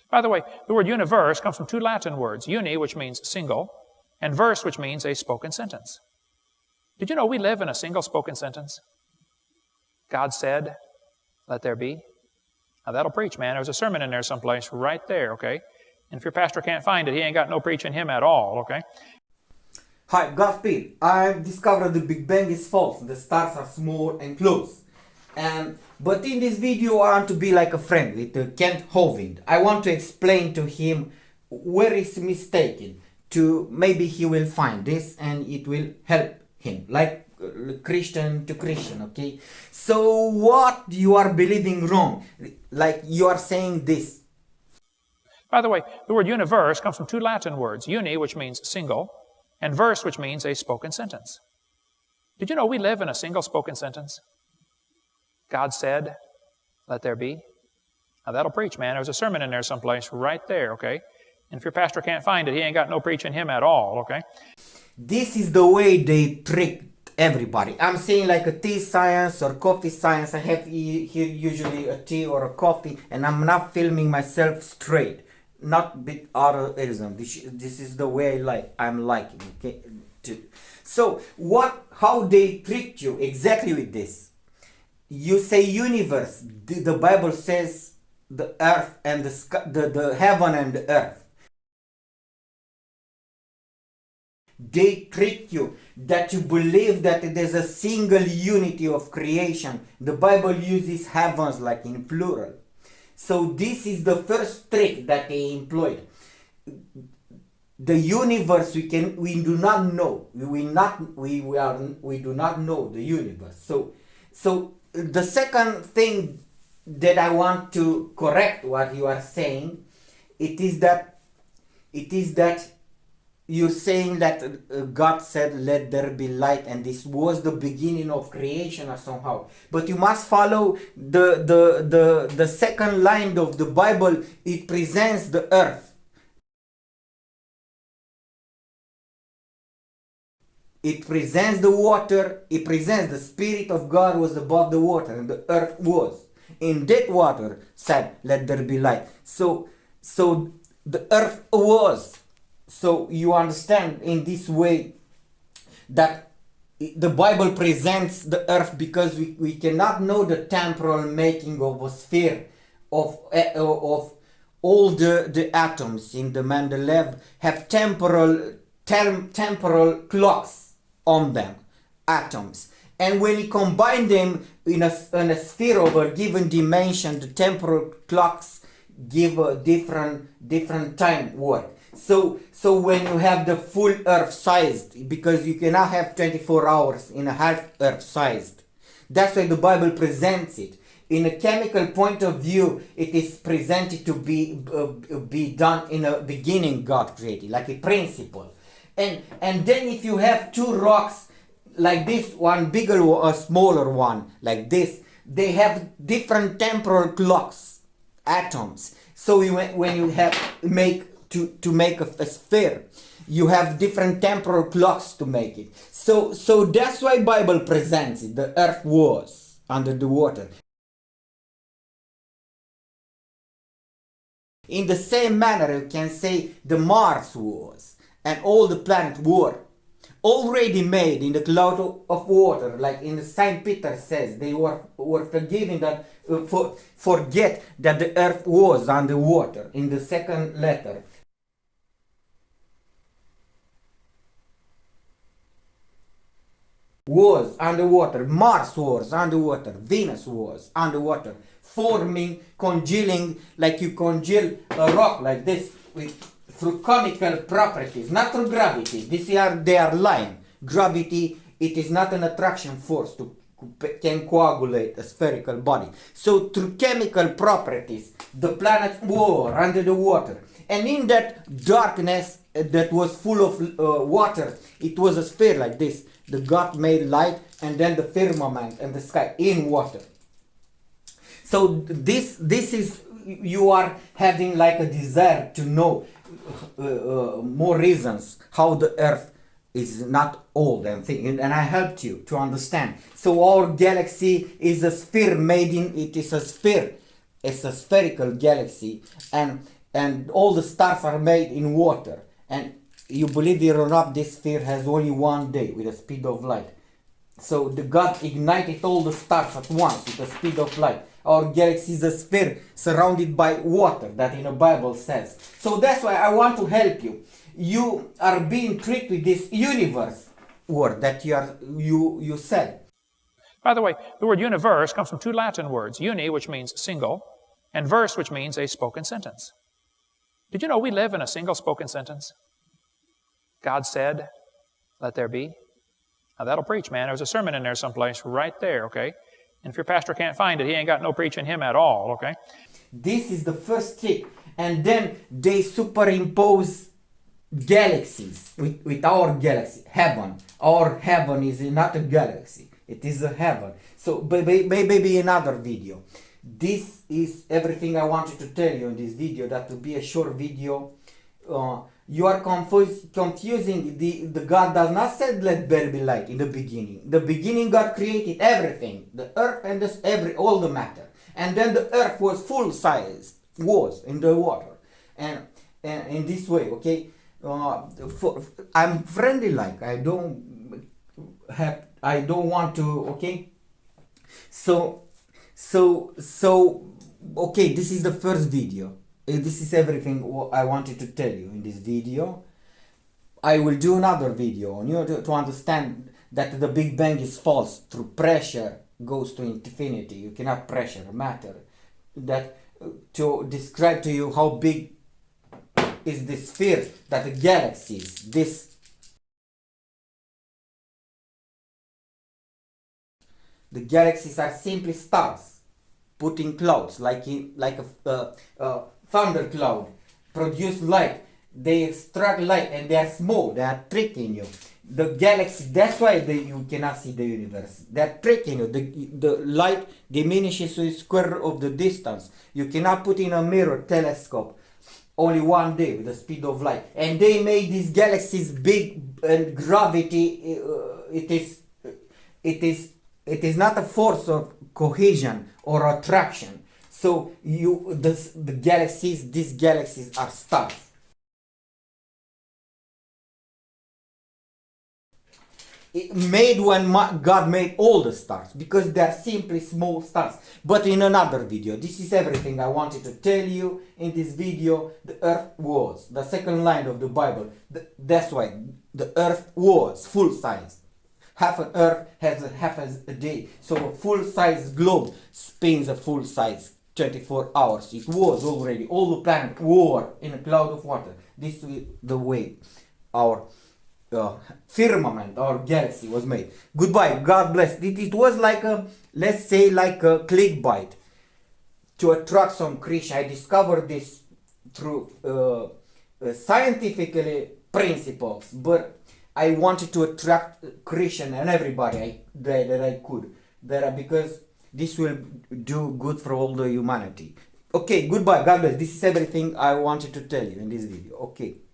By the way, the word universe comes from two Latin words, uni, which means single, and verse, which means a spoken sentence. Did you know we live in a single spoken sentence? God said, let there be. Now that'll preach, man. There's a sermon in there someplace right there, okay? And if your pastor can't find it, he ain't got no preach in him at all, okay? Hi, Godspeed. I've discovered the Big Bang is false. The stars are small and close. But in this video, I want to be like a friend with Kent Hovind. I want to explain to him where he's mistaken. Maybe he will find this and it will help him. Like Christian to Christian, okay? So what you are believing wrong? Like you are saying this. By the way, the word universe comes from two Latin words, uni, which means single, and verse, which means a spoken sentence. Did you know we live in a single spoken sentence? God said, let there be. Now that'll preach, man. There's a sermon in there someplace right there, okay? And if your pastor can't find it, he ain't got no preach in him at all, okay? This is the way they trick everybody. I'm saying like a tea science or coffee science. I have here usually a tea or a coffee, and I'm not filming myself straight. Not with autorism. This is the way I'm liking, okay? So how they tricked you exactly with this? You say universe. The Bible says the earth and the sky, the heaven and the earth. They trick you that you believe that there's a single unity of creation. The Bible uses heavens like in plural. So this is the first trick that they employed. The universe we do not know. We do not know the universe. So the second thing that I want to correct what you are saying, it is that you're saying that God said, let there be light, and this was the beginning of creation or somehow. But you must follow the second line of the Bible. It presents the earth. It presents the water. It presents the Spirit of God was above the water, and the earth was. In that water said, let there be light. So the earth was. So you understand in this way that the Bible presents the earth, because we cannot know the temporal making of a sphere of all the atoms in the Mendeleev have temporal clocks on them, atoms. And when you combine them in a sphere of a given dimension, the temporal clocks give a different time work. So when you have the full earth sized, because you cannot have 24 hours in a half earth sized. That's why the Bible presents it. In a chemical point of view, it is presented to be done in a beginning God created, like a principle. And then if you have two rocks like this, one bigger or a smaller one like this, they have different temporal clocks, atoms. So when you have to make a sphere, you have different temporal clocks to make it. So that's why Bible presents it. The earth was under the water. In the same manner, you can say the Mars was, and all the planets were already made in the cloud of water, like in Saint Peter says, they were forgiven that forget that the earth was under water in the second letter. Was underwater, Mars was underwater, Venus was underwater, forming, congealing, like you congeal a rock like this through chemical properties, not through gravity. They are lying. Gravity, it is not an attraction force can coagulate a spherical body. So through chemical properties, the planets were under the water. And in that darkness that was full of water, it was a sphere like this. The God made light, and then the firmament and the sky in water. So this is, you are having like a desire to know more reasons how the earth is not old and thing, and I helped you to understand. So our galaxy is a sphere it is a sphere. It's a spherical galaxy, and and all the stars are made in water. And you believe it or not, this sphere has only one day with the speed of light. So the God ignited all the stars at once with the speed of light. Our galaxy is a sphere surrounded by water, that in the Bible says. So that's why I want to help you. You are being tricked with this universe word that you said. By the way, the word universe comes from two Latin words, uni, which means single, and verse, which means a spoken sentence. Did you know we live in a single spoken sentence? God said, let there be. Now that'll preach, man. There's a sermon in there someplace right there, okay? And if your pastor can't find it, he ain't got no preach in him at all, okay? This is the first trick. And then they superimpose galaxies with our galaxy, heaven. Our heaven is not a galaxy. It is a heaven. So maybe another video. This is everything I wanted to tell you in this video. That will be a short video. You are confusing the God does not say let there be light in the beginning. The beginning God created everything, the earth and all the matter, and then the earth was full size, was in the water, and in this way, okay. I'm friendly, like I don't want to, okay. So okay, this is the first video. This is everything I wanted to tell you in this video. I will do another video on you to understand that the Big Bang is false. Through pressure goes to infinity. You cannot pressure matter. That to describe to you how big is this sphere that the galaxies. The galaxies are simply stars put in clouds, like a thundercloud, produce light. They extract light and they are small. They are tricking you. The galaxy, that's why you cannot see the universe. They are tricking you. The light diminishes to the square of the distance. You cannot put in a mirror telescope only one day with the speed of light. And they made these galaxies big, and gravity. It is not a force of cohesion or attraction. So these galaxies are stars. It made when God made all the stars, because they are simply small stars. But in another video, this is everything I wanted to tell you in this video. The earth was the second line of the Bible. That's why the earth was full size. Half an earth has half as a day. So a full size globe spins a full size 24 hours. It was already, all the planets were in a cloud of water. This is the way our firmament, our galaxy was made. Goodbye, God bless. It was like let's say like a clickbait to attract some Christian. I discovered this through scientifically principles, but I wanted to attract Christian and everybody that I could there, because this will do good for all the humanity. Okay, goodbye, God bless. This is everything I wanted to tell you in this video. Okay.